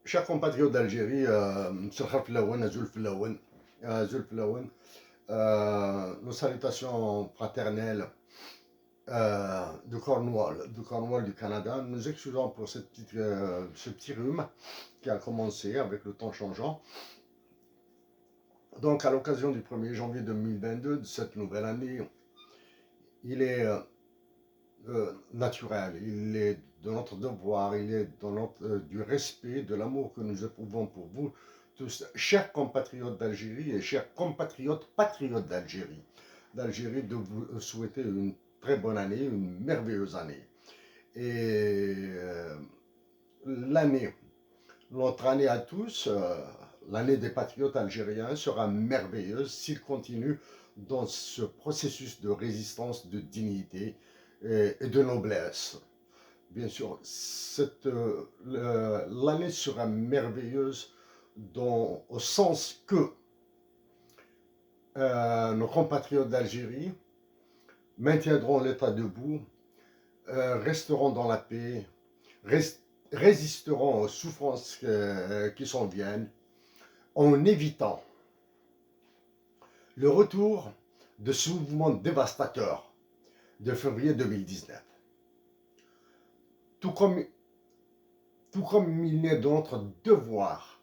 Chers compatriotes d'Algérie, مساء في الأول أزول في الأول أزول في الأول nos salutations fraternelles de Cornwall du Canada. Nous excusons pour ce petit rhume qui a commencé avec le temps changeant. Donc, à l'occasion du 1er janvier 2022, de cette nouvelle année, il est naturel, il est de notre devoir, il est dans du respect, de l'amour que nous éprouvons pour vous tous, chers compatriotes d'Algérie et chers compatriotes patriotes d'Algérie, de vous souhaiter une très bonne année, une merveilleuse année. Et notre année à tous, l'année des patriotes algériens sera merveilleuse s'ils continuent dans ce processus de résistance, de dignité et de noblesse. Bien sûr, l'année sera merveilleuse au sens que nos compatriotes d'Algérie maintiendront l'État debout, resteront dans la paix, résisteront aux souffrances qui s'en viennent, en évitant le retour de ce mouvement dévastateur de février 2019. Tout comme il est de notre devoir,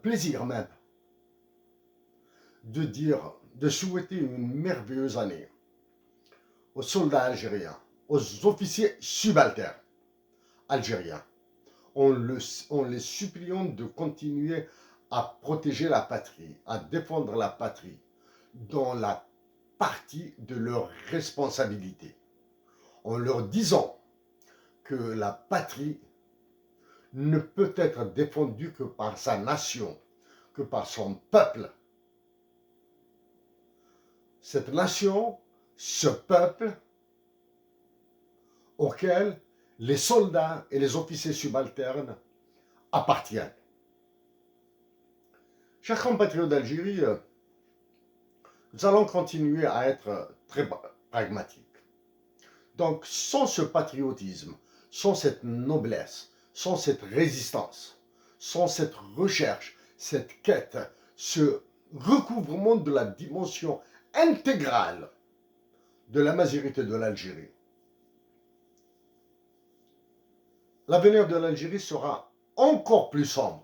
plaisir même, de souhaiter une merveilleuse année aux soldats algériens, aux officiers subalternes algériens, en les suppliant de continuer à protéger la patrie, à défendre la patrie dans la partie de leur responsabilité, en leur disant que la patrie ne peut être défendue que par sa nation, que par son peuple. Cette nation, ce peuple auquel les soldats et les officiers subalternes appartiennent. Chers compatriotes d'Algérie, nous allons continuer à être très pragmatiques. Donc, sans ce patriotisme, sans cette noblesse, sans cette résistance, sans cette recherche, cette quête, ce recouvrement de la dimension intégrale de la majorité de l'Algérie, l'avenir de l'Algérie sera encore plus sombre,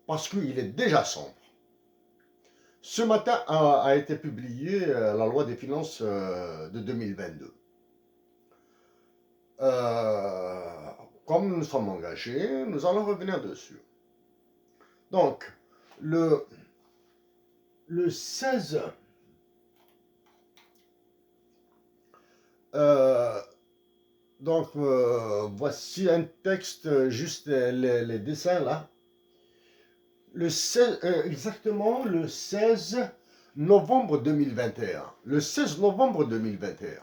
parce qu'il est déjà sombre. Ce matin a été publiée la loi des finances de 2022. Comme nous sommes engagés, nous allons revenir dessus. Donc, le 16, voici un texte, juste les dessins là. Exactement le 16 novembre 2021. Le 16 novembre 2021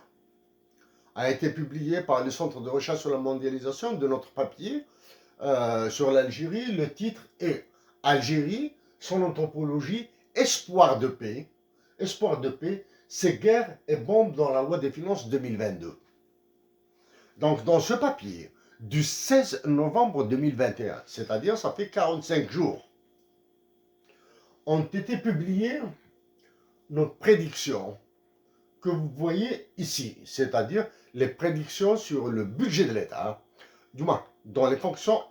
a été publié par le Centre de recherche sur la mondialisation de notre papier sur l'Algérie. Le titre est Algérie, son anthropologie, espoir de paix. Espoir de paix, c'est guerre et bombes dans la loi des finances 2022. Donc dans ce papier du 16 novembre 2021, c'est-à-dire ça fait 45 jours, ont été publiées nos prédictions que vous voyez ici, c'est-à-dire les prédictions sur le budget de l'État, du moins dans les fonctions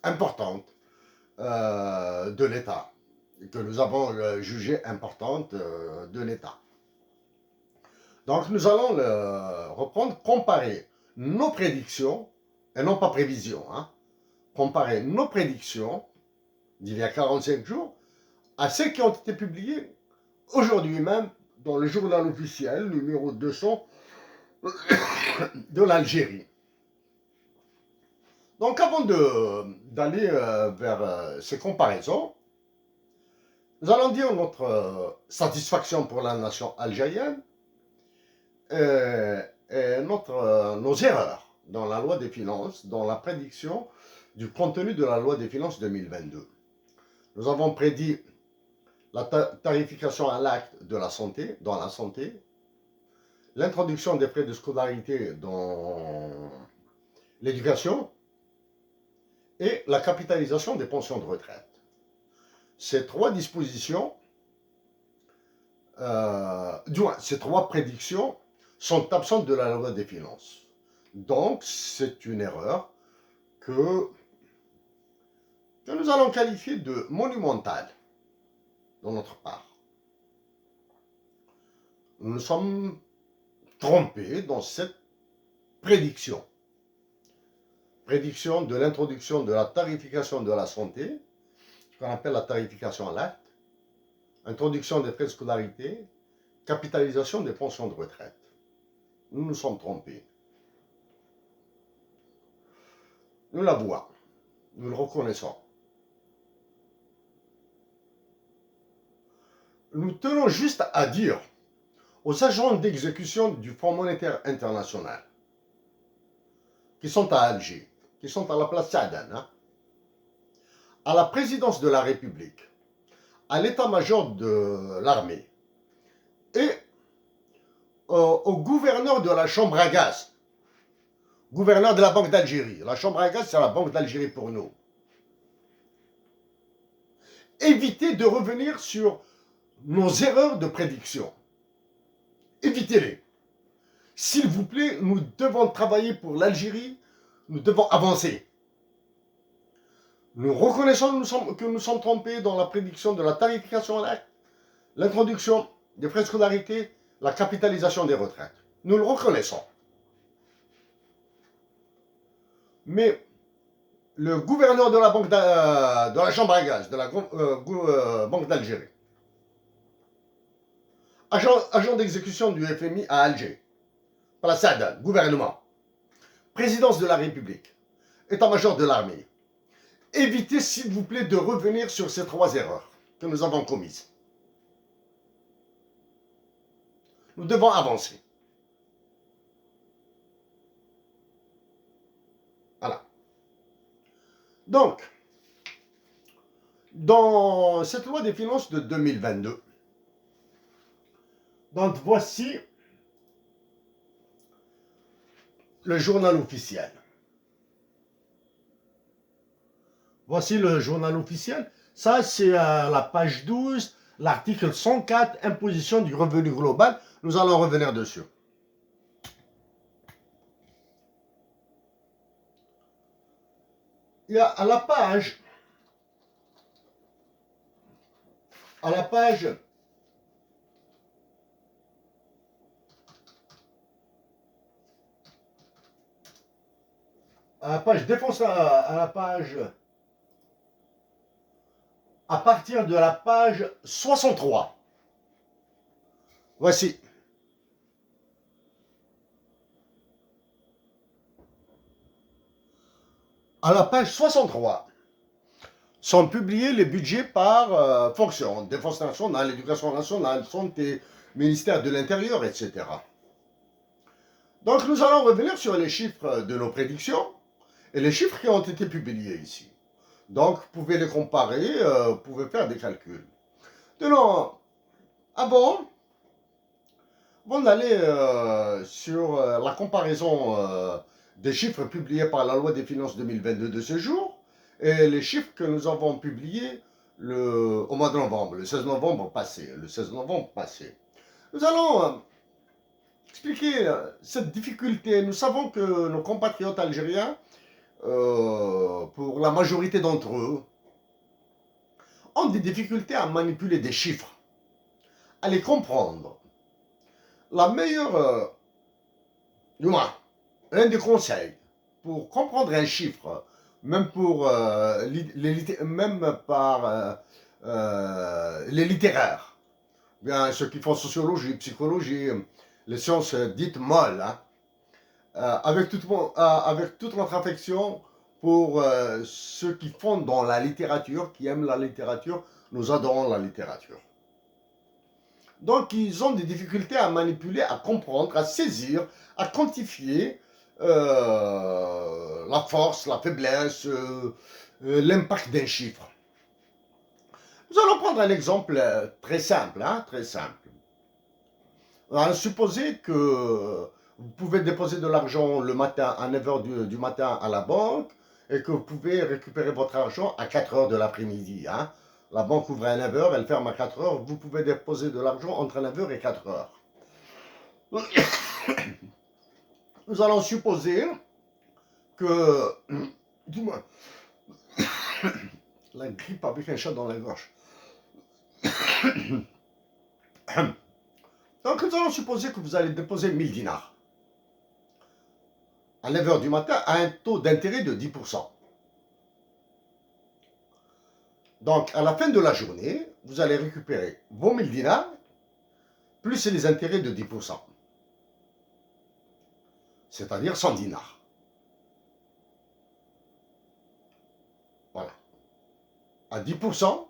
importantes de l'État, que nous avons jugées importantes de l'État. Donc nous allons reprendre, comparer nos prédictions, et non pas prévisions, comparer nos prédictions d'il y a 45 jours à celles qui ont été publiées aujourd'hui même dans le journal officiel numéro 200 de l'Algérie. Donc avant d'aller vers ces comparaisons, nous allons dire notre satisfaction pour la nation algérienne et nos erreurs dans la loi des finances, dans la prédiction du contenu de la loi des finances 2022. Nous avons prédit la tarification à l'acte de la santé, dans la santé, l'introduction des frais de scolarité dans l'éducation et la capitalisation des pensions de retraite. Ces trois dispositions, du moins, ces trois prédictions sont absentes de la loi des finances. Donc, c'est une erreur que nous allons qualifier de monumentale de notre part. Nous nous sommes trompés dans cette prédiction. Prédiction de l'introduction de la tarification de la santé, ce qu'on appelle la tarification à l'acte, introduction des frais de scolarité, capitalisation des pensions de retraite. Nous nous sommes trompés. Nous l'avouons, nous le reconnaissons. Nous tenons juste à dire aux agents d'exécution du Fonds monétaire international, qui sont à Alger, qui sont à la place Saadane, hein, à la présidence de la République, à l'état-major de l'armée et au gouverneur de la chambre à gaz, gouverneur de la Banque d'Algérie. La chambre à gaz, c'est la Banque d'Algérie pour nous. Évitez de revenir sur nos erreurs de prédiction. Évitez-les. S'il vous plaît, nous devons travailler pour l'Algérie, nous devons avancer. Nous reconnaissons que nous sommes trompés dans la prédiction de la tarification à l'acte, l'introduction des frais de scolarité, la capitalisation des retraites. Nous le reconnaissons. Mais le gouverneur de la Banque de la Chambre à gaz, de la Banque d'Algérie, agent d'exécution du FMI à Alger, par la SAD, gouvernement, présidence de la République, état-major de l'armée, évitez s'il vous plaît de revenir sur ces trois erreurs que nous avons commises. Nous devons avancer. Voilà. Donc, dans cette loi des finances de 2022, donc voici le journal officiel. Voici le journal officiel. Ça, c'est la page 12, l'article 104, imposition du revenu global. Nous allons revenir dessus. Il y a à la page défense à la page à partir de la page 63. Voici. À la page 63 sont publiés les budgets par fonction, défense nationale, éducation nationale, santé, ministère de l'Intérieur, etc. Donc nous allons revenir sur les chiffres de nos prédictions et les chiffres qui ont été publiés ici. Donc vous pouvez les comparer, vous pouvez faire des calculs. Tenons, avant d'aller sur la comparaison des chiffres publiés par la loi des finances 2022 de ce jour et les chiffres que nous avons publiés au mois de novembre, le 16 novembre passé. Nous allons expliquer cette difficulté. Nous savons que nos compatriotes algériens, pour la majorité d'entre eux, ont des difficultés à manipuler des chiffres, à les comprendre. La meilleure, du moins, l'un des conseils pour comprendre un chiffre, même par les littéraires, bien ceux qui font sociologie, psychologie, les sciences dites molles, hein, avec toute notre affection pour ceux qui font dans la littérature, qui aiment la littérature, nous adorons la littérature. Donc, ils ont des difficultés à manipuler, à comprendre, à saisir, à quantifier la force, la faiblesse, l'impact d'un chiffre. Nous allons prendre un exemple très simple, hein, très simple. On va supposer que vous pouvez déposer de l'argent le matin à 9 h du matin à la banque et que vous pouvez récupérer votre argent à 4 h de l'après-midi. Hein. La banque ouvre à 9 h, elle ferme à 4 h. Vous pouvez déposer de l'argent entre 9 h et 4 h. Nous allons supposer que, dis-moi, la grippe avec un chat dans la gorge. Donc nous allons supposer que vous allez déposer 1000 dinars à 9 h du matin à un taux d'intérêt de 10%. Donc à la fin de la journée, vous allez récupérer vos 1000 dinars plus les intérêts de 10%. C'est-à-dire 100 dinars. Voilà. À 10%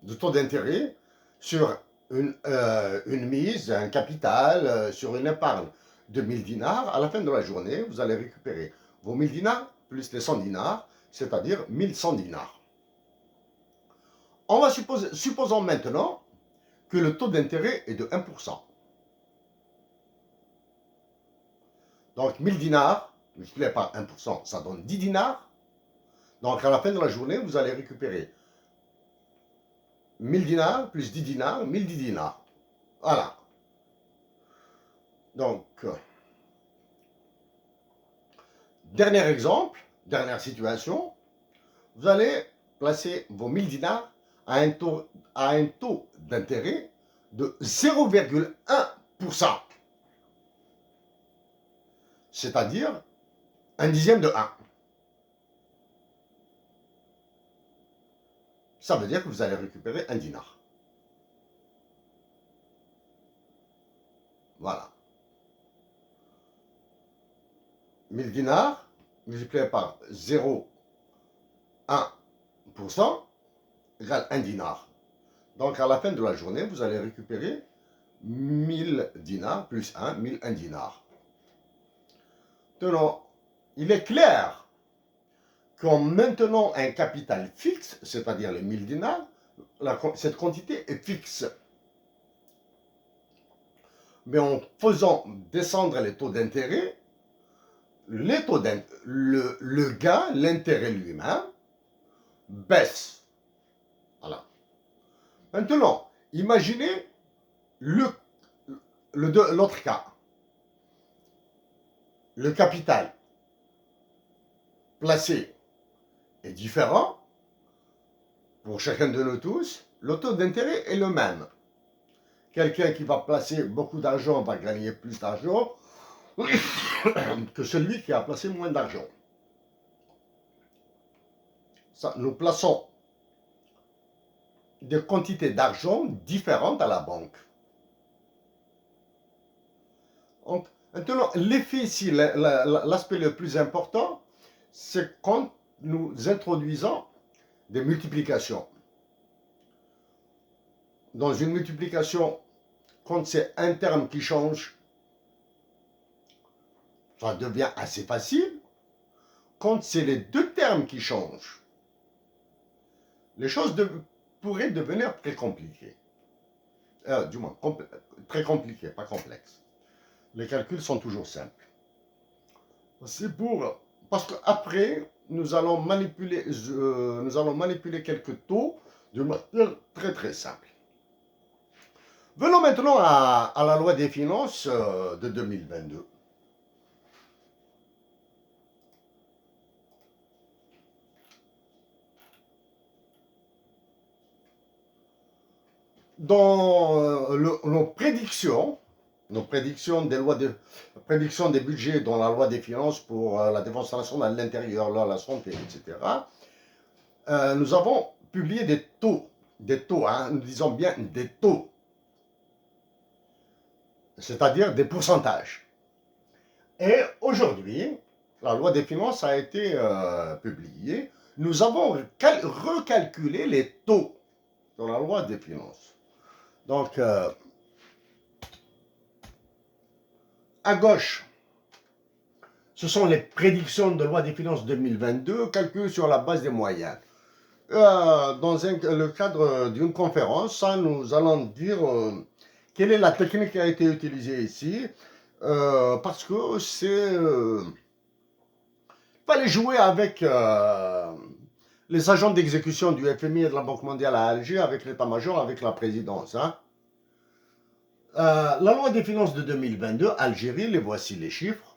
de taux d'intérêt sur une mise, un capital, sur une épargne de 1000 dinars, à la fin de la journée, vous allez récupérer vos 1000 dinars plus les 100 dinars, c'est-à-dire 1100 dinars. On va supposons maintenant que le taux d'intérêt est de 1%. Donc 1000 dinars multiplié par 1%, ça donne 10 dinars. Donc à la fin de la journée, vous allez récupérer 1000 dinars plus 10 dinars, 1010 dinars. Voilà. Donc, dernier exemple, dernière situation, vous allez placer vos 1000 dinars à un taux d'intérêt de 0,1%. C'est-à-dire un dixième de 1. Ça veut dire que vous allez récupérer un dinar. Voilà. 1000 dinars multiplié par 0,1% égale 1 dinar. Donc à la fin de la journée, vous allez récupérer 1000 dinars plus 1, 1001 dinars. Maintenant, il est clair qu'en maintenant un capital fixe, c'est-à-dire les 1000 dinars, cette quantité est fixe. Mais en faisant descendre les taux d'intérêt, le gain, l'intérêt lui-même, baisse. Voilà. Maintenant, imaginez l'autre cas. Le capital placé est différent pour chacun de nous tous. Le taux d'intérêt est le même. Quelqu'un qui va placer beaucoup d'argent va gagner plus d'argent que celui qui a placé moins d'argent. Nous plaçons des quantités d'argent différentes à la banque. Donc, maintenant, l'effet ici, l'aspect le plus important, c'est quand nous introduisons des multiplications. Dans une multiplication, quand c'est un terme qui change, ça devient assez facile. Quand c'est les deux termes qui changent, les choses pourraient devenir très compliquées. Du moins, très compliquées, pas complexes. Les calculs sont toujours simples. C'est parce qu'après, nous allons manipuler quelques taux de manière très très simple. Venons maintenant à la loi des finances de 2022. Dans nos prédictions prédictions des budgets dans la loi des finances pour la défense nationale, l'intérieur, la santé, etc., nous avons publié des taux, hein, nous disons bien des taux, c'est-à-dire des pourcentages. Et aujourd'hui, la loi des finances a été publiée. Nous avons recalculé les taux dans la loi des finances. Donc, à gauche, ce sont les prédictions de loi des finances 2022, calculées sur la base des moyens. Dans le cadre d'une conférence, nous allons dire quelle est la technique qui a été utilisée ici. parce que c'est... fallait jouer avec les agents d'exécution du FMI et de la Banque mondiale à Alger, avec l'état-major, avec la présidence. Hein. La loi des finances de 2022, Algérie, les voici les chiffres.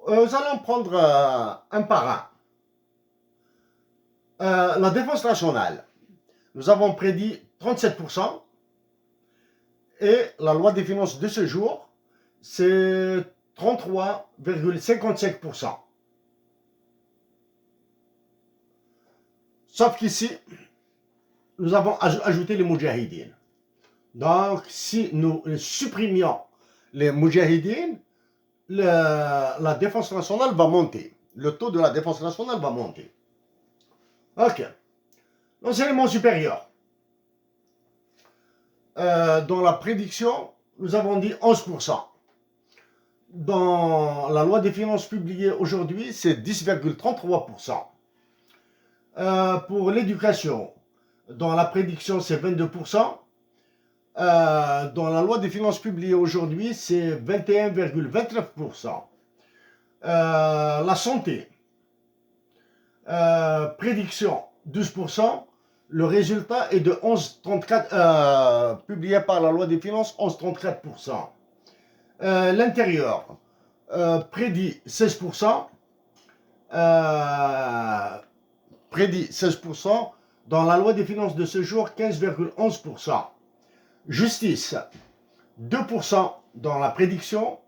Nous allons prendre un par un. La défense nationale, nous avons prédit 37%, et la loi des finances de ce jour, c'est 33,55%. Sauf qu'ici, nous avons ajouté les Moudjahidines. Donc, si nous supprimions les Moudjahidines, la défense nationale va monter. Le taux de la défense nationale va monter. Ok. L'enseignement supérieur. Dans la prédiction, nous avons dit 11%. Dans la loi des finances publiée aujourd'hui, c'est 10,33%. Pour l'éducation, dans la prédiction, c'est 22%. Dans la loi des finances publiée aujourd'hui, c'est 21,29%. La santé, prédiction 12%. Le résultat est de 11,34, publié par la loi des finances, 11,34%. L'intérieur, prédit 16%. Prédit 16%. Dans la loi des finances de ce jour, 15,11%. Justice, 2% dans la prédiction.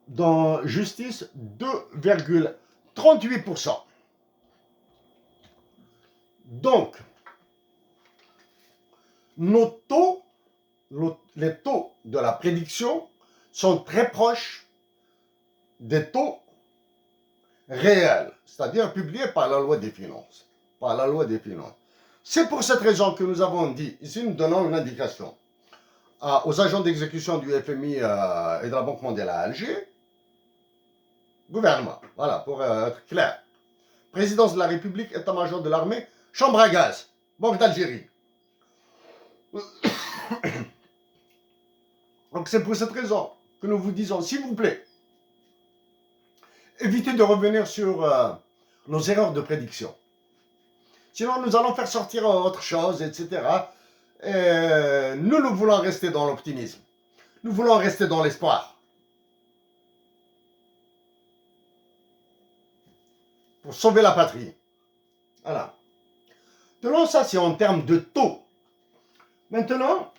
Dans justice, 2,38%. Donc, nos taux, les taux de la prédiction sont très proches des taux réels, c'est-à-dire publiés par la loi des finances. Par la loi des finances. C'est pour cette raison que nous avons dit, ici nous donnons une indication aux agents d'exécution du FMI et de la Banque mondiale à Alger, gouvernement, voilà, pour être clair. Présidence de la République, état-major de l'armée, chambre à gaz, Banque d'Algérie. Donc c'est pour cette raison que nous vous disons, s'il vous plaît, évitez de revenir sur nos erreurs de prédiction. Sinon, nous allons faire sortir autre chose, etc. Et nous voulons rester dans l'optimisme. Nous voulons rester dans l'espoir. Pour sauver la patrie. Voilà. Maintenant, ça, c'est en termes de taux. Maintenant,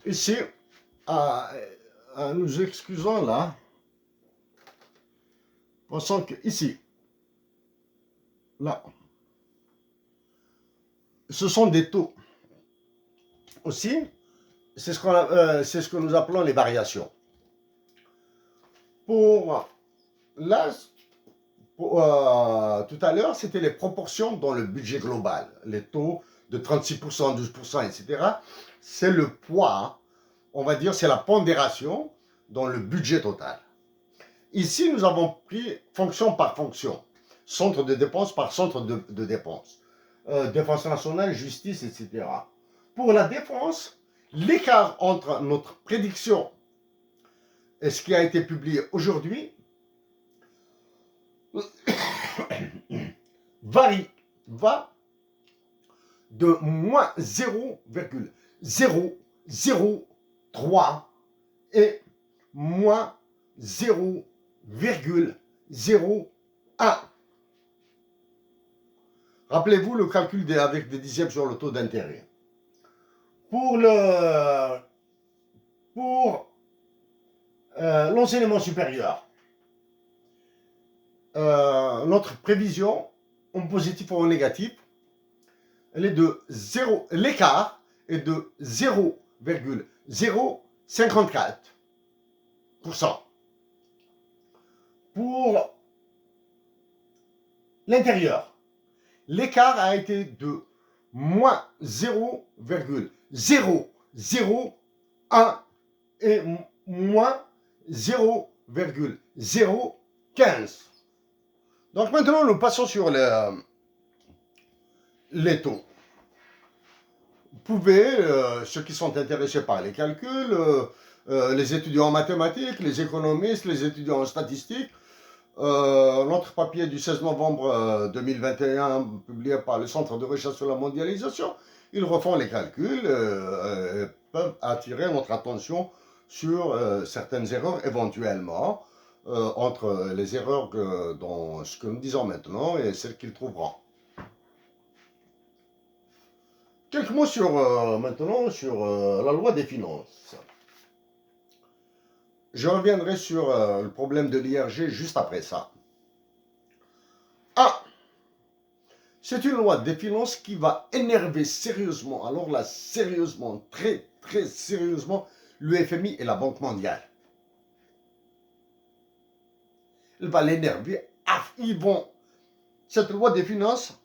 ici, nous excusons là, pensons que ici, là, ce sont des taux. Aussi, c'est ce que nous appelons les variations. Pour là, tout à l'heure, c'était les proportions dans le budget global. Les taux de 36%, 12%, etc. C'est le poids, on va dire, c'est la pondération dans le budget total. Ici, nous avons pris fonction par fonction, centre de dépenses par centre de dépenses, défense nationale, justice, etc. Pour la défense, l'écart entre notre prédiction et ce qui a été publié aujourd'hui va de moins 0,003 et moins 0,01. Rappelez-vous le calcul avec des dixièmes sur le taux d'intérêt. Pour l'enseignement supérieur, notre prévision, en positif ou en négatif, elle est de 0, l'écart est de 0,054%. Pour l'intérieur, l'écart a été de moins 0,001 et moins 0,015. Donc maintenant, nous passons sur les taux. Vous pouvez, ceux qui sont intéressés par les calculs, les étudiants en mathématiques, les économistes, les étudiants en statistiques, notre papier du 16 novembre 2021, publié par le Centre de recherche sur la mondialisation, ils refont les calculs, peuvent attirer notre attention sur certaines erreurs éventuellement, entre les erreurs dans ce que nous disons maintenant et celles qu'ils trouveront. Quelques mots maintenant sur la loi des finances. Je reviendrai sur le problème de l'IRG juste après ça. Ah, c'est une loi des finances qui va énerver sérieusement, alors là, sérieusement, très, très sérieusement, le FMI et la Banque mondiale. Elle va l'énerver. Ah, cette loi des finances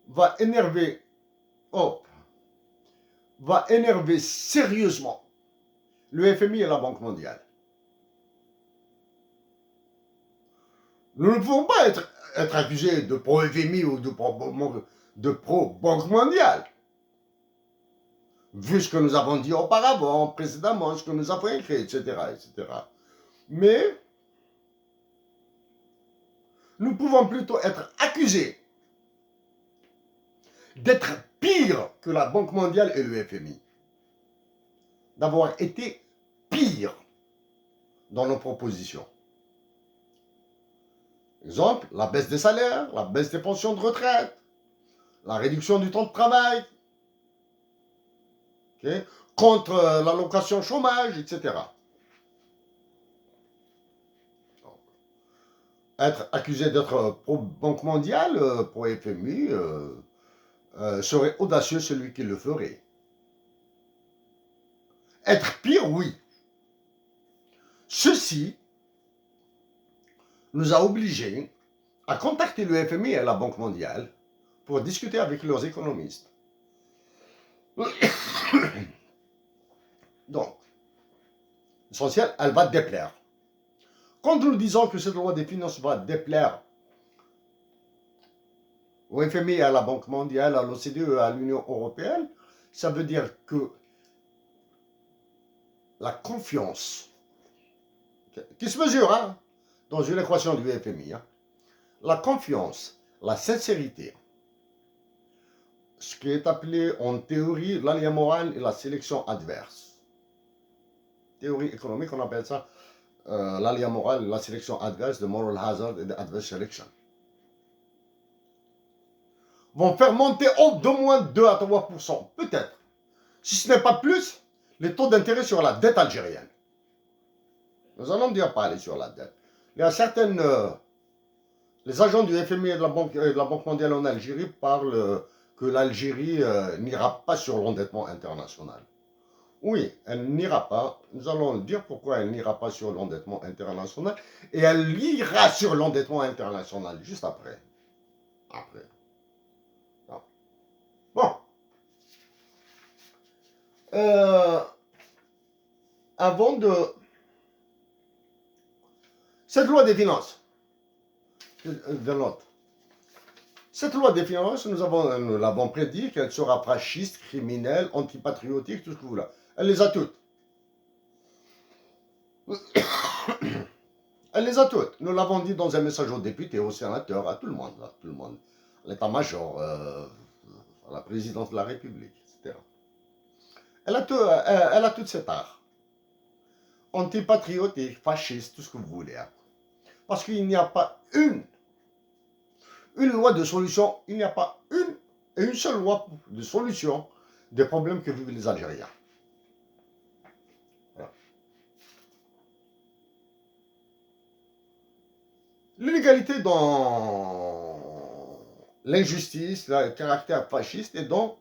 va énerver, va énerver sérieusement le FMI et la Banque mondiale. Nous ne pouvons pas être accusés de pro-FMI ou de pro-Banque mondiale. Vu ce que nous avons dit auparavant, précédemment, ce que nous avons écrit, etc., etc. Mais nous pouvons plutôt être accusés d'être pire que la Banque mondiale et le FMI. D'avoir été pire dans nos propositions. Exemple, la baisse des salaires, la baisse des pensions de retraite, la réduction du temps de travail, okay, contre l'allocation chômage, etc. Être accusé d'être pro-Banque mondiale, pro-FMI, serait audacieux celui qui le ferait. Être pire, oui. Ceci nous a obligés à contacter le FMI et la Banque mondiale pour discuter avec leurs économistes. Donc, l'essentiel, elle va déplaire. Quand nous disons que cette loi des finances va déplaire au FMI, à la Banque mondiale, à l'OCDE, à l'Union européenne, ça veut dire que la confiance, qui se mesure dans une équation du FMI, la confiance, la sincérité, ce qui est appelé en théorie l'alliance morale et la sélection adverse. Théorie économique, on appelle ça l'alliance morale et la sélection adverse, the moral hazard et the adverse selection. Vont faire monter d'au moins 2 à 3%, peut-être, si ce n'est pas plus, les taux d'intérêt sur la dette algérienne. Nous allons dire parler sur la dette. Il y a certaines... les agents du FMI et de la Banque mondiale en Algérie parlent que l'Algérie n'ira pas sur l'endettement international. Oui, elle n'ira pas. Nous allons dire pourquoi elle n'ira pas sur l'endettement international. Et elle ira sur l'endettement international juste après. Non. Bon. Avant de... Cette loi des finances, cette loi des finances, nous l'avons prédit qu'elle sera fasciste, criminelle, antipatriotique, tout ce que vous voulez. Elle les a toutes. Elle les a toutes. Nous l'avons dit dans un message aux députés, aux sénateurs, à tout le monde, à l'état-major, à la présidence de la République, etc. Elle a toutes ces parts. Antipatriotique, fasciste, tout ce que vous voulez. Parce qu'il n'y a pas une loi de solution, il n'y a pas une seule loi de solution des problèmes que vivent les Algériens. Voilà. L'illégalité dans l'injustice, le caractère fasciste est dans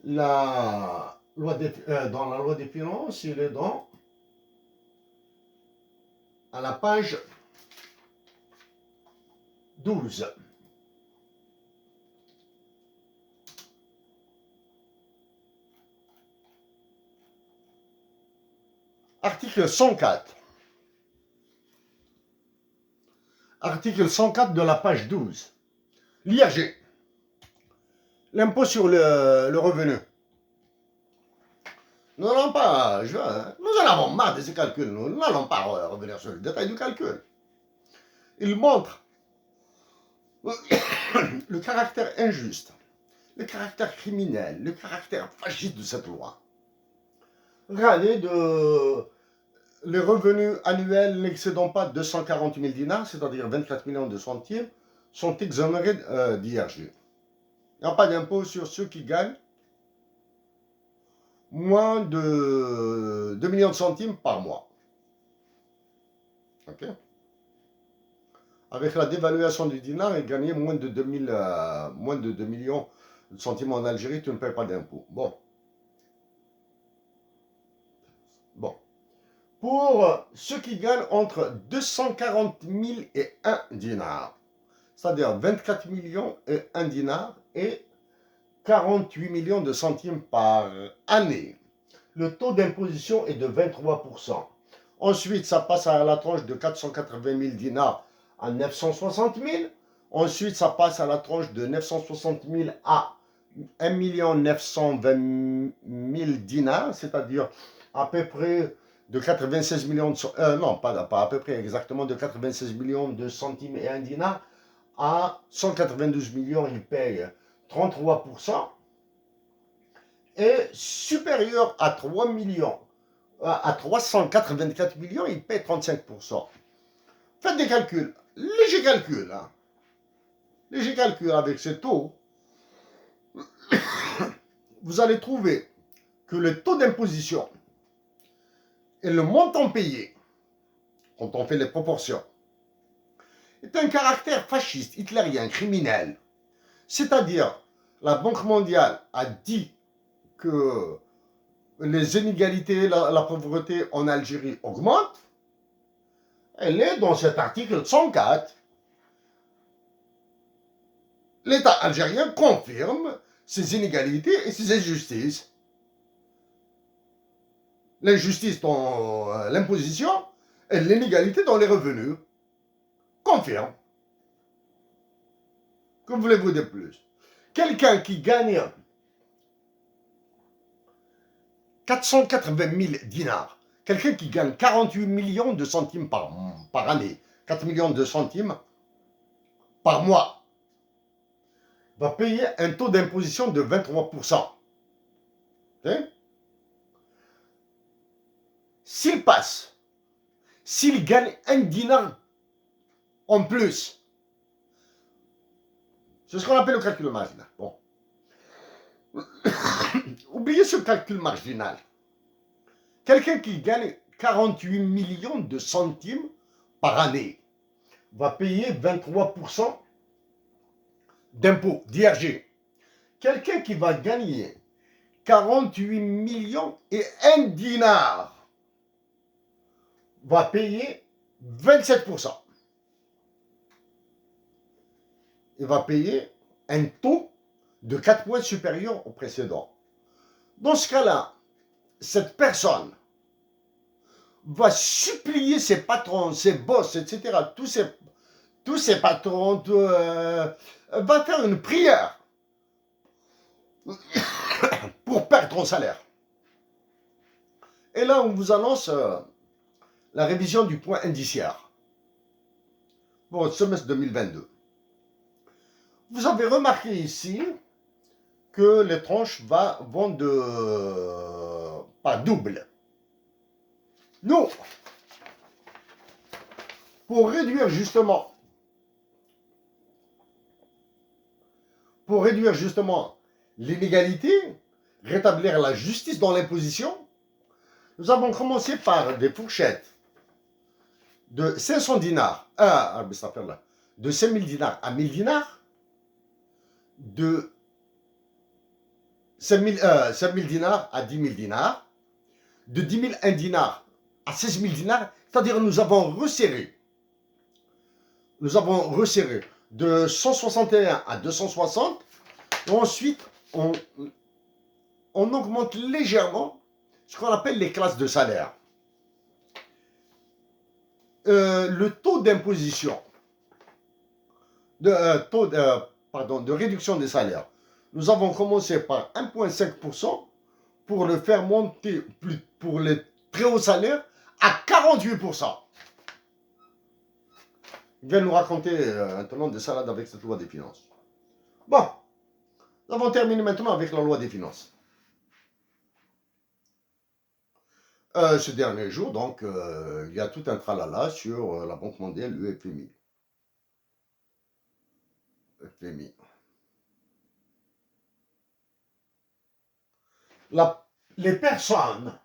la loi des finances, il est à la page 12. Article 104. Article 104 de la page 12. L'IRG. l'impôt sur le revenu. Nous n'allons pas, nous en avons marre de ces calculs, nous n'allons pas revenir sur le détail du calcul. Il montre le caractère injuste, le caractère criminel, le caractère fasciste de cette loi. Regardez, les revenus annuels n'excédant pas 240 000 dinars, c'est-à-dire 24 millions de centimes, sont exonérés d'IRG. Il n'y a pas d'impôt sur ceux qui gagnent moins de 2 millions de centimes par mois. Ok. Avec la dévaluation du dinar, il gagnait moins de 2 millions de centimes en Algérie, tu ne payes pas d'impôt. Bon. Pour ceux qui gagnent entre 240 000 et 1 dinar, c'est-à-dire 24 millions et 1 dinar et 48 millions de centimes par année. Le taux d'imposition est de 23%. Ensuite, ça passe à la tranche de 480 000 dinars à 960 000. Ensuite, ça passe à la tranche de 960 000 à 1 920 000 dinars, c'est-à-dire à peu près de 96 millions de non, pas à peu près, exactement de 96 millions de centimes et 1 dinar à 192 millions, il paye 33%. Et supérieur à 3 millions, à 384 millions, il paye 35%. Faites des calculs, léger calcul, hein. Léger calcul avec ces taux, vous allez trouver que le taux d'imposition et le montant payé, quand on fait les proportions, est un caractère fasciste, hitlérien, criminel. C'est-à-dire, la Banque mondiale a dit que les inégalités, la pauvreté en Algérie augmente. Elle est dans cet article 104. L'État algérien confirme ces inégalités et ces injustices. L'injustice dans l'imposition et l'inégalité dans les revenus. Confirme. Que voulez-vous de plus? Quelqu'un qui gagne 480 000 dinars, quelqu'un qui gagne 48 millions de centimes par année, 4 millions de centimes par mois, va payer un taux d'imposition de 23%. S'il passe, s'il gagne 1 dinar en plus, c'est ce qu'on appelle le calcul marginal. Bon. Oubliez ce calcul marginal. Quelqu'un qui gagne 48 millions de centimes par année va payer 23% d'impôt, d'IRG. Quelqu'un qui va gagner 48 millions et 1 dinar va payer 27%. Il va payer un taux de 4 points supérieur au précédent. Dans ce cas-là, cette personne va supplier ses patrons, ses boss, etc., tous ces patrons, va faire une prière pour perdre son salaire. Et là, on vous annonce la révision du point indiciaire pour le semestre 2022. Vous avez remarqué ici que les tranches vont pas double. Nous, pour réduire justement l'inégalité, rétablir la justice dans l'imposition, nous avons commencé par des fourchettes de 500 dinars de 5000 dinars à 1000 dinars, de 5000 dinars à 10 000 dinars, de 10 001 dinars à 16 000 dinars, c'est-à-dire nous avons resserré de 161 à 260, et ensuite on augmente légèrement ce qu'on appelle les classes de salaire. Le taux d'imposition, de réduction des salaires, Nous avons commencé par 1,5% pour le faire monter pour les très hauts salaires à 48%. Il vient nous raconter maintenant des salades avec cette loi des finances. Bon, nous avons terminé maintenant avec la loi des finances. Ce dernier jour, donc, il y a tout un tralala sur la Banque mondiale, le FMI. FMI. Les personnes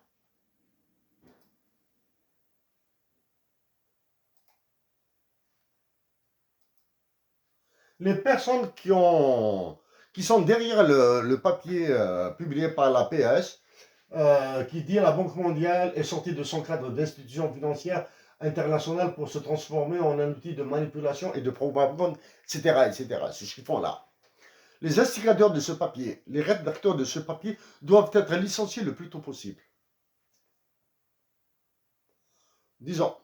qui sont derrière le papier publié par la PS, qui dit la Banque mondiale est sortie de son cadre d'institution financière internationale pour se transformer en un outil de manipulation et de propagande, etc., etc. C'est ce qu'ils font là. Les instigateurs de ce papier, les rédacteurs de ce papier doivent être licenciés le plus tôt possible. Disons,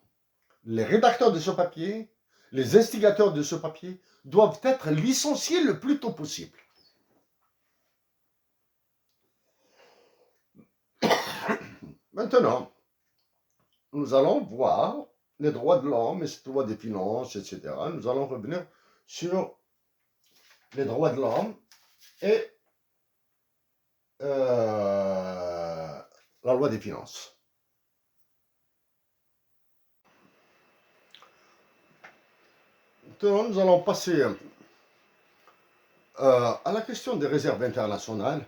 les rédacteurs de ce papier, les instigateurs de ce papier doivent être licenciés le plus tôt possible. Maintenant, nous allons voir les droits de l'homme et cette loi des finances, etc. Nous allons revenir sur les droits de l'homme et la loi des finances. Maintenant, nous allons passer à la question des réserves internationales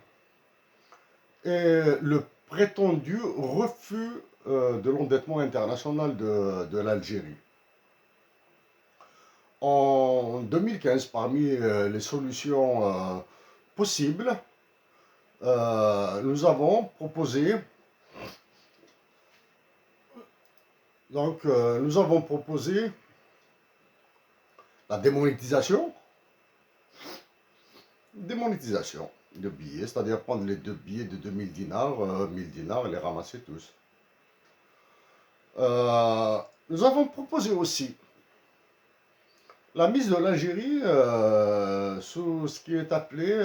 et le prétendu refus de l'endettement international de l'Algérie. En 2015, parmi les solutions possibles, nous avons proposé la démonétisation de billets, c'est-à-dire prendre les 2 billets de 2000 dinars, 1000 dinars et les ramasser tous. Nous avons proposé aussi la mise de l'Algérie sous ce qui est appelé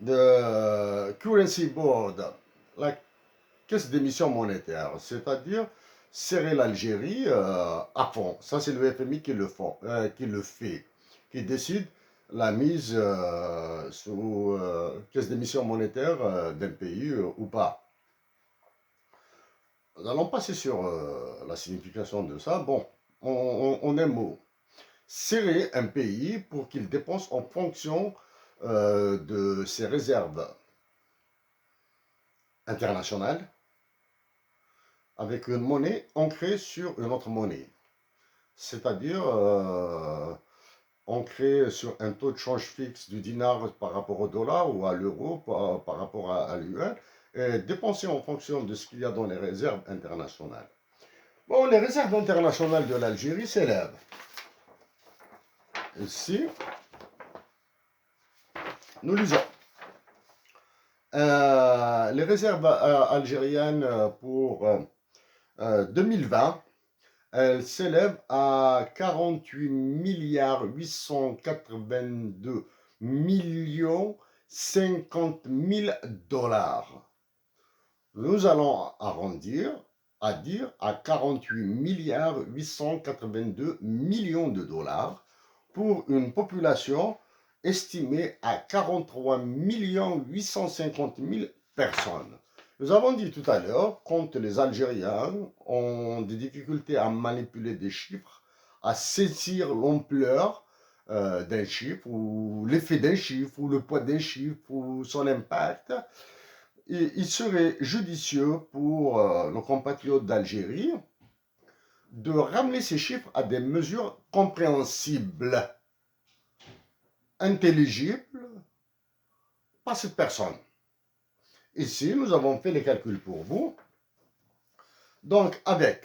le Currency Board, la caisse d'émission monétaire, c'est-à-dire serrer l'Algérie à fond. Ça, c'est le FMI qui le fait, qui décide la mise sous caisse d'émission monétaire d'un pays ou pas. Nous allons passer sur la signification de ça. Bon, on aime mot. Serrer un pays pour qu'il dépense en fonction de ses réserves internationales avec une monnaie ancrée sur une autre monnaie. C'est-à-dire ancrée sur un taux de change fixe du dinar par rapport au dollar ou à l'euro par rapport à l'UN, et dépenser en fonction de ce qu'il y a dans les réserves internationales. Bon, les réserves internationales de l'Algérie s'élèvent. Ici, nous lisons. Les réserves algériennes pour 2020, elles s'élèvent à 48 milliards 882 millions 50 000 dollars. Nous allons arrondir à 48 milliards 882 millions de dollars pour une population estimée à 43 850 000 personnes. Nous avons dit tout à l'heure, quand les Algériens ont des difficultés à manipuler des chiffres, à saisir l'ampleur d'un chiffre, ou l'effet d'un chiffre, ou le poids d'un chiffre, ou son impact, il serait judicieux pour nos compatriotes d'Algérie de ramener ces chiffres à des mesures compréhensibles, intelligibles par cette personne. Ici, nous avons fait les calculs pour vous. Donc, avec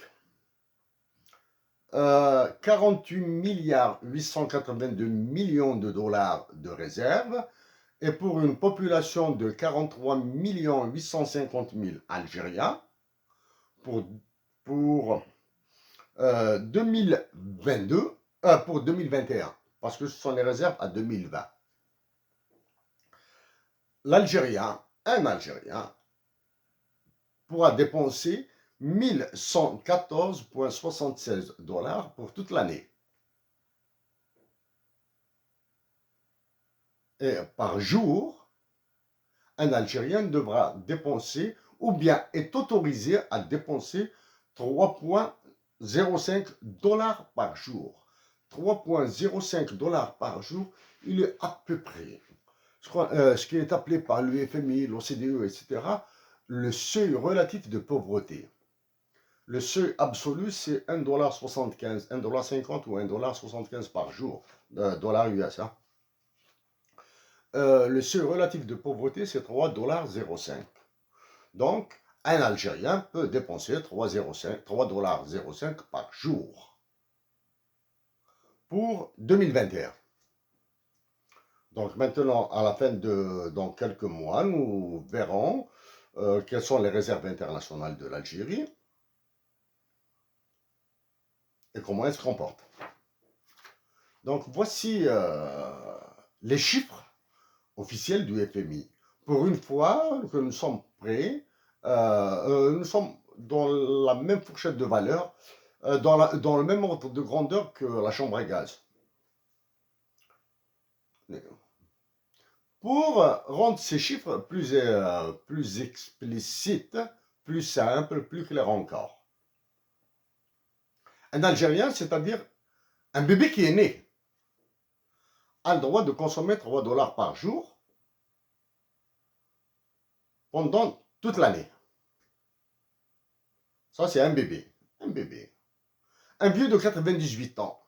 48 milliards 882 millions de dollars de réserves, et pour une population de 43 850 000 Algériens, pour 2022, pour 2021, parce que ce sont les réserves à 2020. un Algérien, pourra dépenser 1114,76 $ pour toute l'année. Et par jour, un Algérien devra dépenser ou bien est autorisé à dépenser 3,05 $ par jour. 3,05 $ par jour, il est à peu près, ce qui est appelé par l'UFMI, l'OCDE, etc., le seuil relatif de pauvreté. Le seuil absolu, c'est 1,75 $, 1,50 $ ou 1,75 $ par jour, dollars US. Hein. Le seuil relatif de pauvreté, c'est 3,05 $. Donc, un Algérien peut dépenser 3,05 $ par jour pour 2021. Donc maintenant, à la fin dans quelques mois, nous verrons quelles sont les réserves internationales de l'Algérie et comment elles se comportent. Donc voici les chiffres officiels du FMI. Pour une fois que nous sommes prêts, nous sommes dans la même fourchette de valeur, dans le même ordre de grandeur que la chambre à gaz. Pour rendre ces chiffres plus explicites, plus simples, plus clairs encore. Un Algérien, c'est-à-dire un bébé qui est né, a le droit de consommer 3 $ par jour pendant toute l'année. Ça, c'est un bébé. Un bébé. Un vieux de 98 ans,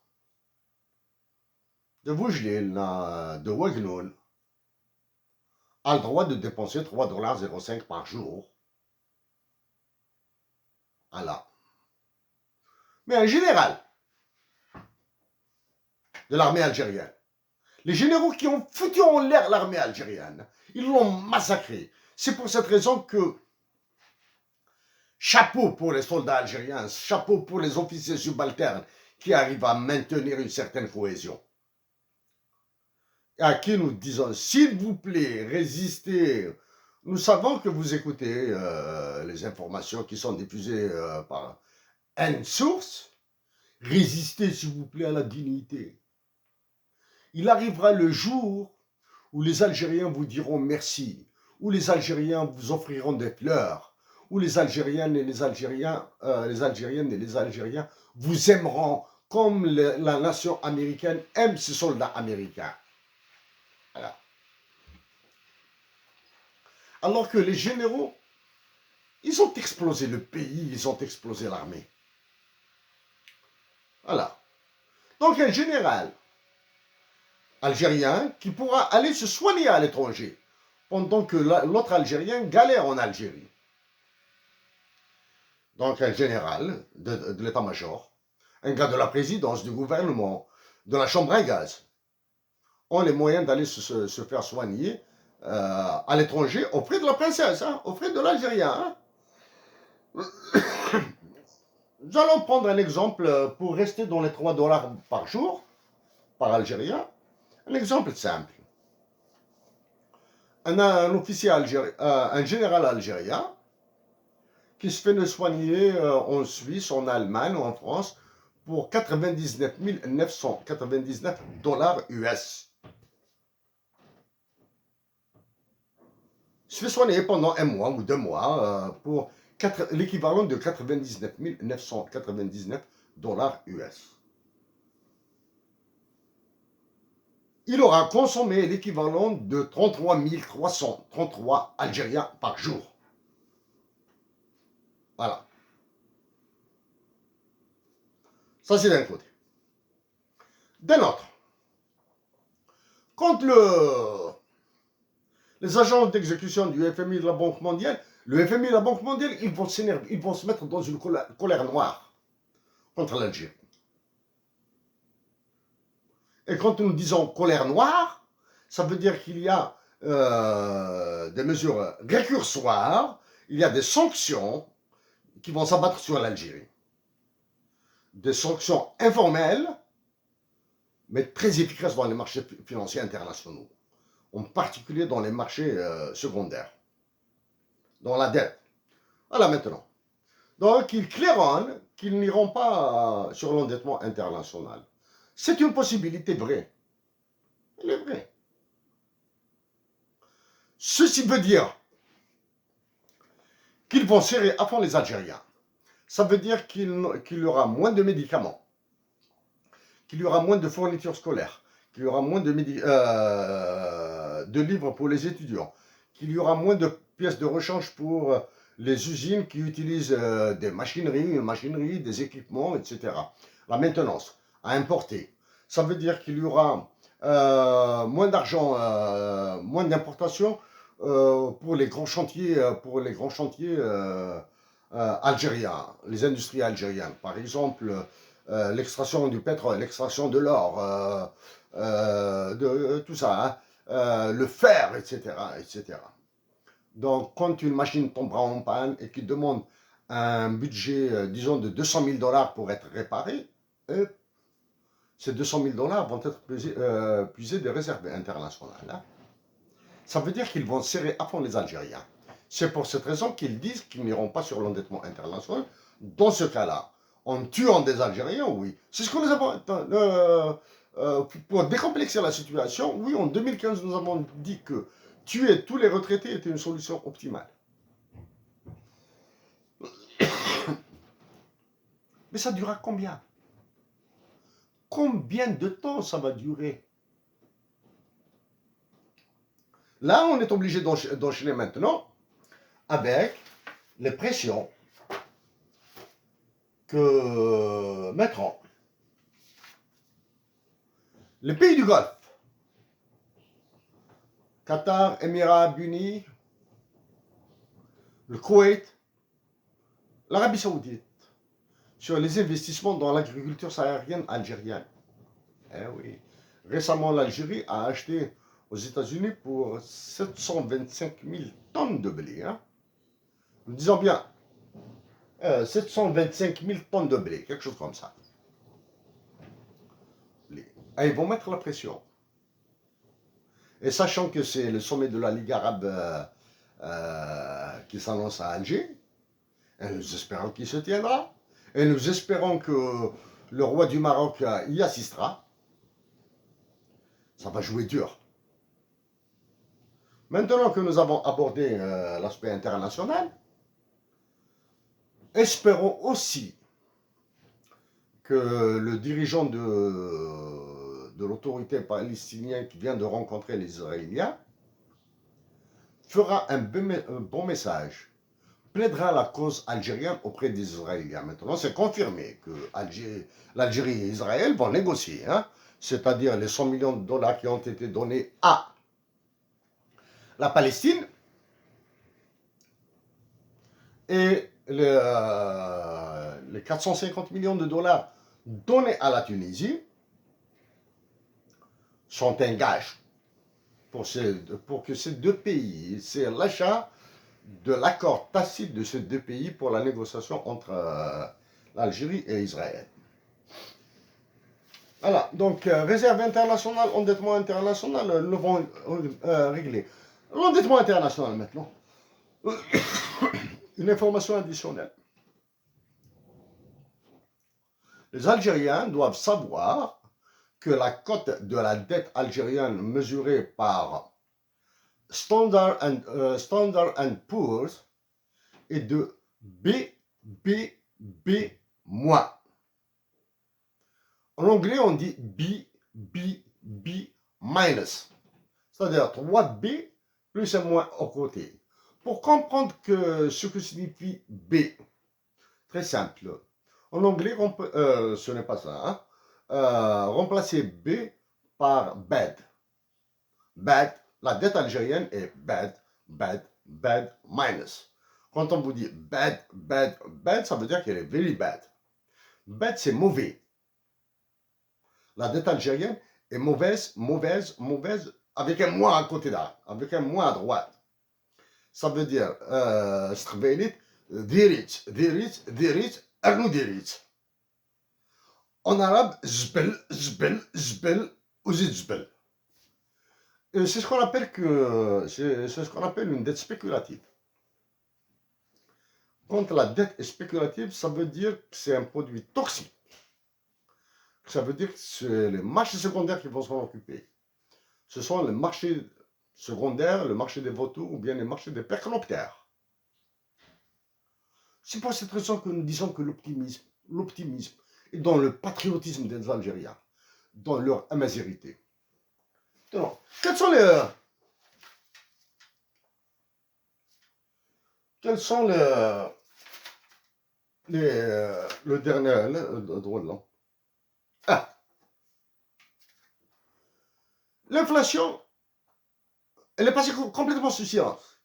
de Boujlil, de Ouagnoul, a le droit de dépenser 3,05 $ par jour. Voilà. Mais un général de l'armée algérienne, les généraux qui ont foutu en l'air l'armée algérienne, ils l'ont massacré. C'est pour cette raison que chapeau pour les soldats algériens, chapeau pour les officiers subalternes qui arrivent à maintenir une certaine cohésion. Et à qui nous disons, s'il vous plaît, résistez. Nous savons que vous écoutez les informations qui sont diffusées par une source. Résistez, s'il vous plaît, à la dignité. Il arrivera le jour où les Algériens vous diront merci, où les Algériens vous offriront des fleurs, où les Algériennes et les Algériens, Algériennes et les Algériens vous aimeront comme la nation américaine aime ses soldats américains. Voilà. Alors que les généraux, ils ont explosé le pays, ils ont explosé l'armée. Voilà. Donc un général algérien qui pourra aller se soigner à l'étranger pendant que l'autre Algérien galère en Algérie. Donc un général de l'état-major, un gars de la présidence, du gouvernement, de la chambre à gaz, ont les moyens d'aller se faire soigner à l'étranger aux frais de la princesse, hein, aux frais de l'Algérien. Hein. Nous allons prendre un exemple pour rester dans les 3 $ par jour, par Algérien. Un exemple simple. Un officier algérien, un général algérien qui se fait soigner en Suisse, en Allemagne ou en France pour 99 999 $ US. Il se fait soigner pendant 1 mois ou 2 mois pour l'équivalent de 99 999 $ US. Il aura consommé l'équivalent de 33 333 Algériens par jour. Voilà. Ça, c'est d'un côté. D'un autre, quand les agents d'exécution du FMI et de la Banque mondiale, le FMI et la Banque mondiale, ils vont s'énerver, ils vont se mettre dans une colère noire contre l'Algérie. Et quand nous disons colère noire, ça veut dire qu'il y a des mesures récursoires, il y a des sanctions qui vont s'abattre sur l'Algérie. Des sanctions informelles, mais très efficaces dans les marchés financiers internationaux. en particulier dans les marchés secondaires, dans la dette. Voilà maintenant. Donc, ils claironnent qu'ils n'iront pas sur l'endettement international. C'est une possibilité vraie. Elle est vraie. Ceci veut dire qu'ils vont serrer à fond les Algériens. Ça veut dire qu'il y aura moins de médicaments, qu'il y aura moins de fournitures scolaires, qu'il y aura moins de livres pour les étudiants, qu'il y aura moins de pièces de rechange pour les usines qui utilisent des machineries, des équipements, etc. La maintenance à importer. Ça veut dire qu'il y aura moins d'argent, moins d'importation pour les grands chantiers, algériens, les industries algériennes. Par exemple, l'extraction du pétrole, l'extraction de l'or, tout ça, hein, le fer, etc., etc. Donc, quand une machine tombera en panne et qu'il demande un budget, disons, de 200 000 dollars pour être réparé, ces 200 000 dollars vont être puisés des réserves internationales. Hein. Ça veut dire qu'ils vont serrer à fond les Algériens. C'est pour cette raison qu'ils disent qu'ils n'iront pas sur l'endettement international. Dans ce cas-là, en tuant des Algériens, oui. C'est ce que nous avons... pour décomplexer la situation, oui, en 2015, nous avons dit que tuer tous les retraités était une solution optimale. Mais ça durera combien? Combien de temps ça va durer? Là, on est obligé d'enchaîner maintenant avec les pressions que mettront les pays du Golfe, Qatar, Émirats Unis, le Koweït, l'Arabie Saoudite, sur les investissements dans l'agriculture saharienne algérienne. Eh oui. Récemment, l'Algérie a acheté aux États-Unis pour 725 000 tonnes de blé. Hein. Nous disons bien 725 000 tonnes de blé, quelque chose comme ça. Et ils vont mettre la pression. Et sachant que c'est le sommet de la Ligue arabe qui s'annonce à Alger, et nous espérons qu'il se tiendra, et nous espérons que le roi du Maroc y assistera, ça va jouer dur. Maintenant que nous avons abordé l'aspect international, espérons aussi que le dirigeant de l'autorité palestinienne qui vient de rencontrer les Israéliens fera un bon message, plaidera la cause algérienne auprès des Israéliens. Maintenant, c'est confirmé que l'Algérie et Israël vont négocier, hein, c'est-à-dire les 100 millions de dollars qui ont été donnés à la Palestine et les 450 millions de dollars donnés à la Tunisie sont un gage pour que ces deux pays, c'est l'achat de l'accord tacite de ces deux pays pour la négociation entre l'Algérie et Israël. Voilà, donc réserve internationale, endettement international, nous vont régler. L'endettement international maintenant. Une information additionnelle. Les Algériens doivent savoir que la cote de la dette algérienne mesurée par Standard and Poor's est de BBB-. En anglais, on dit BBB-, c'est-à-dire 3B plus un moins au côté. Pour comprendre ce que signifie B, très simple. En anglais, ce n'est pas ça. Hein? Remplacer B par bad. Bad, la dette algérienne est bad, minus. Quand on vous dit bad, ça veut dire qu'elle est very bad. Bad, c'est mauvais. La dette algérienne est mauvaise, avec un moins à côté là, avec un moins à droite. Ça veut dire, en arabe, zbel, ou zbel. c'est ce qu'on appelle une dette spéculative. Quand la dette est spéculative, ça veut dire que c'est un produit toxique. Ça veut dire que c'est les marchés secondaires qui vont s'en occuper. Ce sont les marchés secondaires, le marché des vautours ou bien les marchés des percnoptères. C'est pour cette raison que nous disons que l'optimisme est dans le patriotisme des Algériens, dans leur amazérité. Alors, quels sont le dernier, le drôle là. Ah, l'inflation, elle est passée complètement sous silence.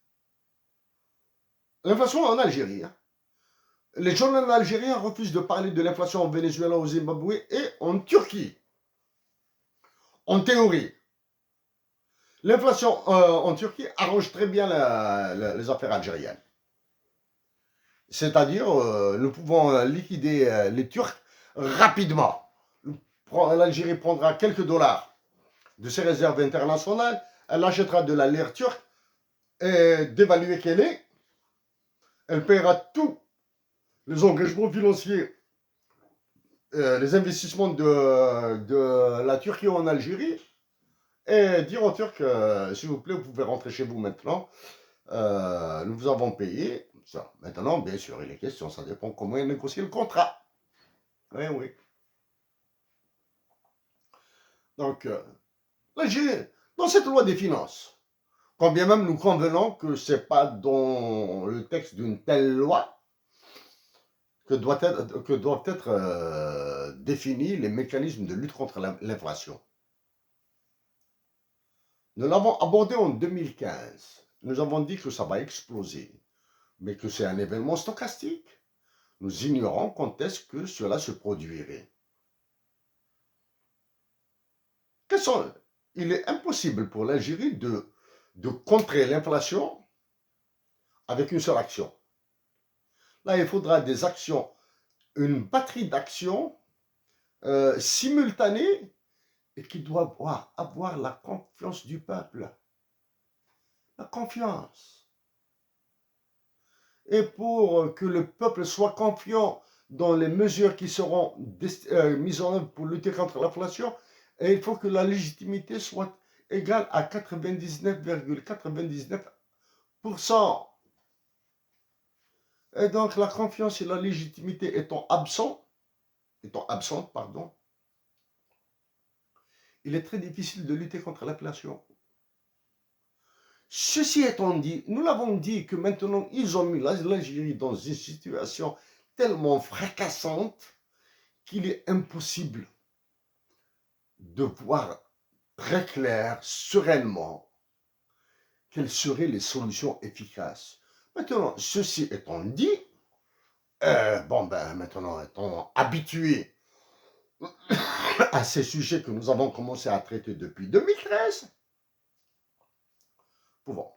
L'inflation en Algérie. Hein. Les journaux algériens refusent de parler de l'inflation au Venezuela, au Zimbabwe et en Turquie. En théorie. L'inflation en Turquie arrange très bien les affaires algériennes. C'est-à-dire, nous pouvons liquider les Turcs rapidement. L'Algérie prendra quelques dollars de ses réserves internationales, elle achètera de la lire turque, et dévaluée qu'elle est, elle paiera tous les engagements financiers, les investissements de la Turquie en Algérie, et dire aux Turcs, s'il vous plaît, vous pouvez rentrer chez vous maintenant, nous vous avons payé. Ça. Maintenant, bien sûr, il est question, ça dépend comment ils négocient le contrat. Oui, oui. Donc, l'Algérie, dans cette loi des finances, quand bien même nous convenons que ce n'est pas dans le texte d'une telle loi que doivent être définis les mécanismes de lutte contre l'inflation. Nous l'avons abordé en 2015. Nous avons dit que ça va exploser, mais que c'est un événement stochastique. Nous ignorons quand est-ce que cela se produirait. Il est impossible pour l'Algérie de contrer l'inflation avec une seule action. Là, il faudra des actions, une batterie d'actions simultanées et qui doivent avoir la confiance du peuple. La confiance. Et pour que le peuple soit confiant dans les mesures qui seront mises en œuvre pour lutter contre l'inflation, il faut que la légitimité soit égale à 99,99%. Et donc la confiance et la légitimité étant absentes, pardon, il est très difficile de lutter contre l'inflation. Ceci étant dit, nous l'avons dit que maintenant ils ont mis l'Algérie dans une situation tellement fracassante qu'il est impossible de voir très clair, sereinement, quelles seraient les solutions efficaces. Maintenant, ceci étant dit, maintenant étant habitués à ces sujets que nous avons commencé à traiter depuis 2013, pouvons.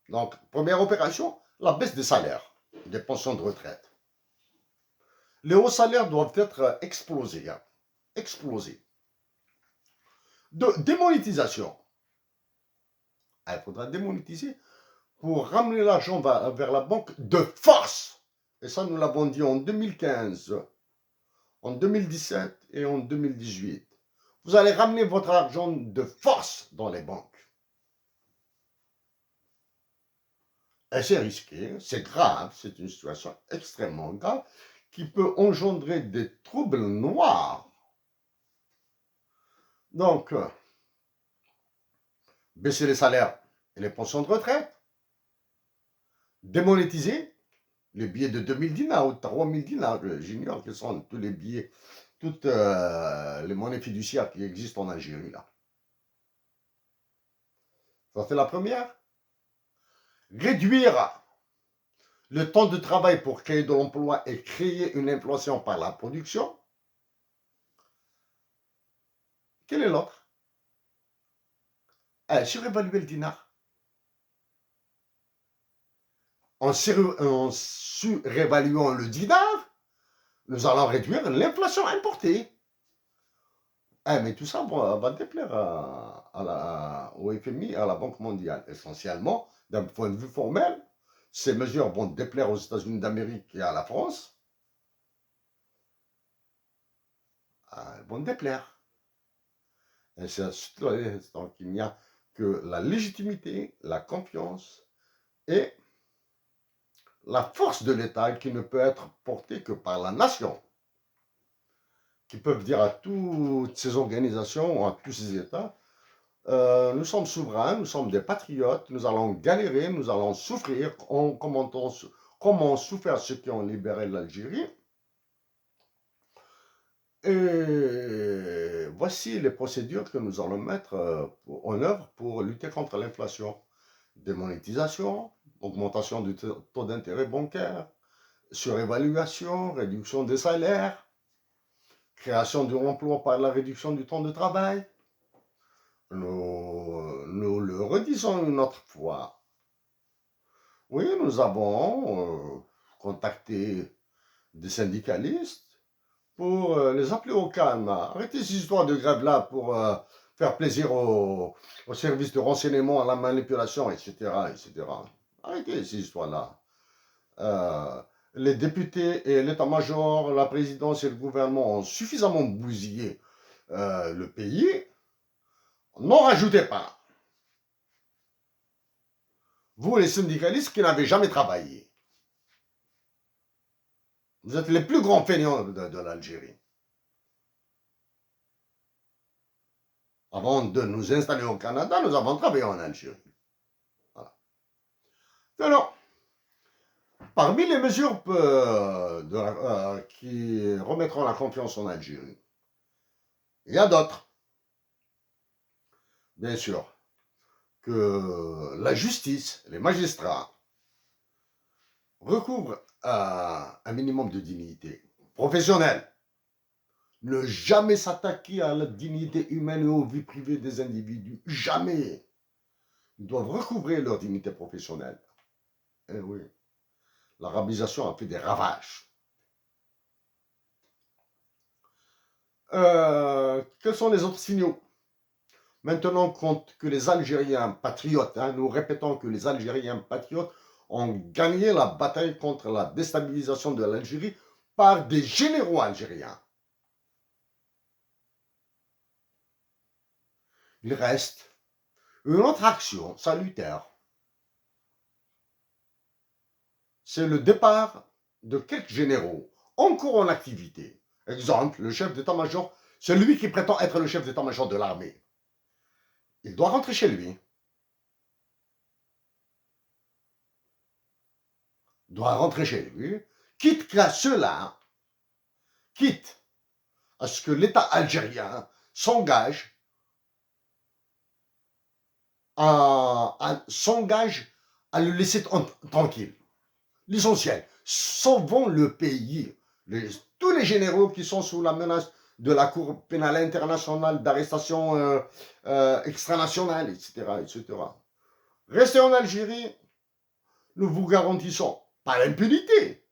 Donc, première opération, la baisse des salaires, des pensions de retraite. Les hauts salaires doivent être explosés. Hein, explosés. De démonétisation. Il faudra démonétiser pour ramener l'argent vers la banque de force. Et ça, nous l'avons dit en 2015, en 2017 et en 2018. Vous allez ramener votre argent de force dans les banques. Et c'est risqué, c'est grave, c'est une situation extrêmement grave qui peut engendrer des troubles noirs. Donc, baisser les salaires et les pensions de retraite, démonétiser les billets de 2000 dinars ou de 3000 dinars, j'ignore quels sont tous les billets, toutes les monnaies fiduciaires qui existent en Algérie là. Ça c'est la première. Réduire le temps de travail pour créer de l'emploi et créer une inflation par la production. Quel est l'autre? Surévaluer le dinar. En surévaluant le dinar, nous allons réduire l'inflation importée. Mais tout ça va déplaire au FMI et à la Banque mondiale. Essentiellement, d'un point de vue formel, ces mesures vont déplaire aux États-Unis d'Amérique et à la France. Elles vont déplaire. Et donc, il n'y a que la légitimité, la confiance et la force de l'État qui ne peut être portée que par la nation, qui peuvent dire à toutes ces organisations, à tous ces États, nous sommes souverains, nous sommes des patriotes, nous allons galérer, nous allons souffrir, comment ont souffert ceux qui ont libéré l'Algérie. Et voici les procédures que nous allons mettre en œuvre pour lutter contre l'inflation. Démonétisation, augmentation du taux d'intérêt bancaire, surévaluation, réduction des salaires, création de l'emploi par la réduction du temps de travail. Nous le redisons une autre fois. Oui, nous avons contacté des syndicalistes pour les appeler au calme. Arrêtez ces histoires de grève-là pour faire plaisir aux services de renseignement, à la manipulation, etc., etc. Arrêtez ces histoires-là. Les députés et l'état-major, la présidence et le gouvernement ont suffisamment bousillé le pays. N'en rajoutez pas. Vous, les syndicalistes qui n'avez jamais travaillé, vous êtes les plus grands feignants de l'Algérie. Avant de nous installer au Canada, nous avons travaillé en Algérie. Voilà. Alors, parmi les mesures qui remettront la confiance en Algérie, il y a d'autres. Bien sûr, que la justice, les magistrats, recouvrent un minimum de dignité professionnelle. Ne jamais s'attaquer à la dignité humaine et aux vies privées des individus. Jamais. Ils doivent recouvrer leur dignité professionnelle. Eh oui. L'arabisation a fait des ravages. Quels sont les autres signaux? Maintenant que les Algériens patriotes, nous répétons que les Algériens patriotes ont gagné la bataille contre la déstabilisation de l'Algérie par des généraux algériens. Il reste une autre action salutaire. C'est le départ de quelques généraux encore en activité. Exemple, le chef d'état-major, celui qui prétend être le chef d'état-major de l'armée. Il doit rentrer chez lui. Il doit rentrer chez lui, quitte qu'à cela, quitte à ce que l'État algérien s'engage à le laisser tranquille. L'essentiel, sauvons le pays. Tous les généraux qui sont sous la menace de la Cour pénale internationale, d'arrestation extranationale, etc., etc. Restez en Algérie, nous vous garantissons pas l'impunité.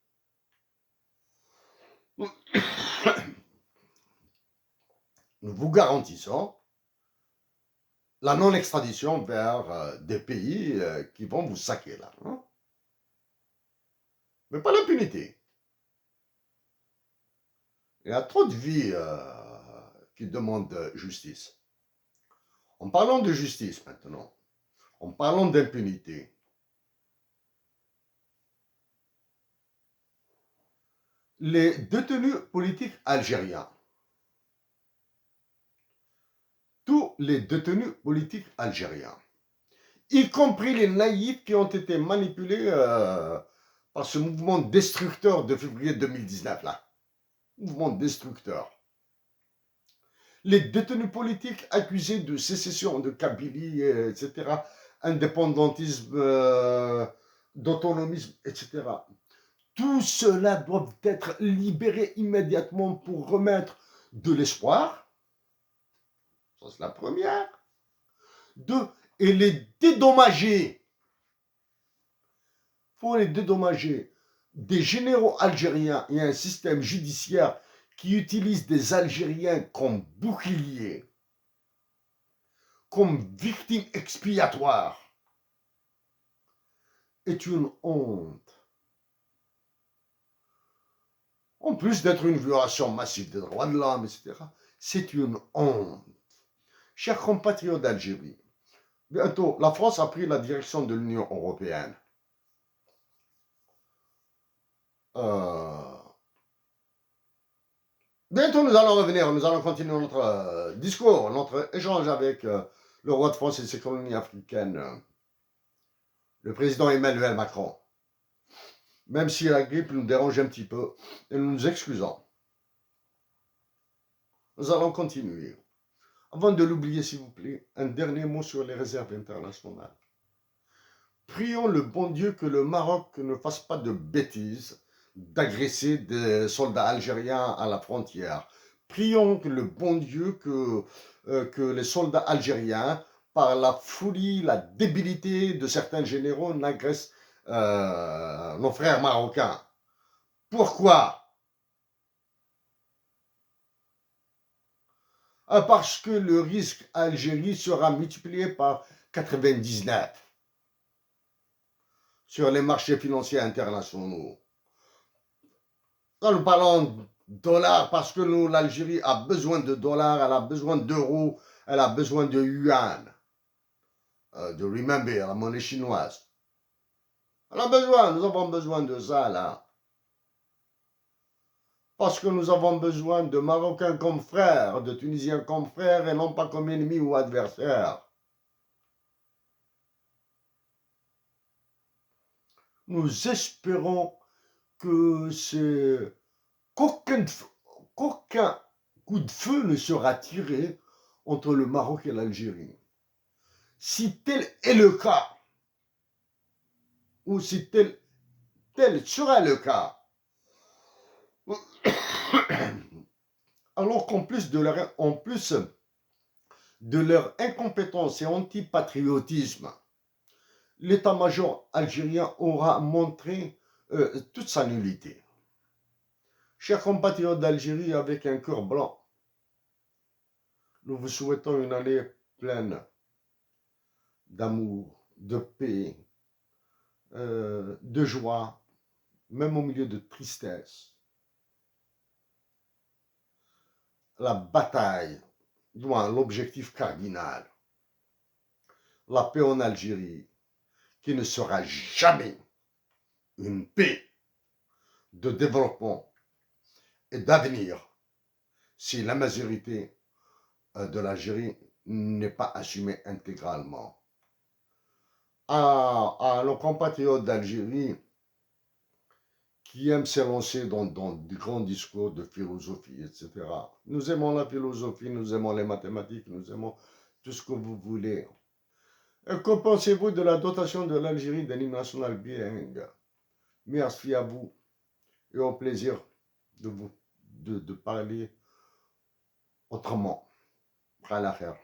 Nous vous garantissons la non-extradition vers des pays qui vont vous saquer là. Hein? Mais pas l'impunité. Il y a trop de vies qui demandent justice. En parlant de justice maintenant, en parlant d'impunité, les détenus politiques algériens, tous les détenus politiques algériens, y compris les naïfs qui ont été manipulés par ce mouvement destructeur de février 2019 là. Mouvement destructeur. Les détenus politiques accusés de sécession, de Kabylie, etc., indépendantisme, d'autonomisme, etc. Tout cela doit être libéré immédiatement pour remettre de l'espoir. Ça, c'est la première. Deux, et les dédommager. Il faut les dédommager. Des généraux algériens et un système judiciaire qui utilise des Algériens comme boucliers, comme victimes expiatoires, est une honte. En plus d'être une violation massive des droits de l'homme, etc., c'est une honte. Chers compatriotes d'Algérie, bientôt, la France a pris la direction de l'Union européenne. Bientôt, nous allons revenir, nous allons continuer notre discours, notre échange avec le roi de France et ses colonies africaines, le président Emmanuel Macron. Même si la grippe nous dérange un petit peu, et nous nous excusons. Nous allons continuer. Avant de l'oublier, s'il vous plaît, un dernier mot sur les réserves internationales. Prions le bon Dieu que le Maroc ne fasse pas de bêtises d'agresser des soldats algériens à la frontière. Prions que le bon Dieu que les soldats algériens, par la folie, la débilité de certains généraux, n'agressent nos frères marocains. Pourquoi? Parce que le risque Algérie sera multiplié par 99 sur les marchés financiers internationaux. Quand nous parlons de dollars, parce que l'Algérie a besoin de dollars, elle a besoin d'euros, elle a besoin de yuan, de renminbi, la monnaie chinoise. Elle a besoin, nous avons besoin de ça là. Parce que nous avons besoin de Marocains comme frères, de Tunisiens comme frères et non pas comme ennemis ou adversaires. Nous espérons que qu'aucun coup de feu ne sera tiré entre le Maroc et l'Algérie. Si tel est le cas, ou si tel sera le cas, alors qu'en plus de leur incompétence et antipatriotisme, l'état-major algérien aura montré toute sa nullité. Chers compatriotes d'Algérie avec un cœur blanc, nous vous souhaitons une année pleine d'amour, de paix, de joie, même au milieu de tristesse. La bataille doit l'objectif cardinal, la paix en Algérie, qui ne sera jamais une paix de développement et d'avenir si la majorité de l'Algérie n'est pas assumée intégralement. À nos compatriotes d'Algérie qui aiment s'élancer dans des grands discours de philosophie, etc. Nous aimons la philosophie, nous aimons les mathématiques, nous aimons tout ce que vous voulez. Et que pensez-vous de la dotation de l'Algérie d'un hymne national bilingue? Merci à vous et au plaisir de parler autrement. Après l'affaire.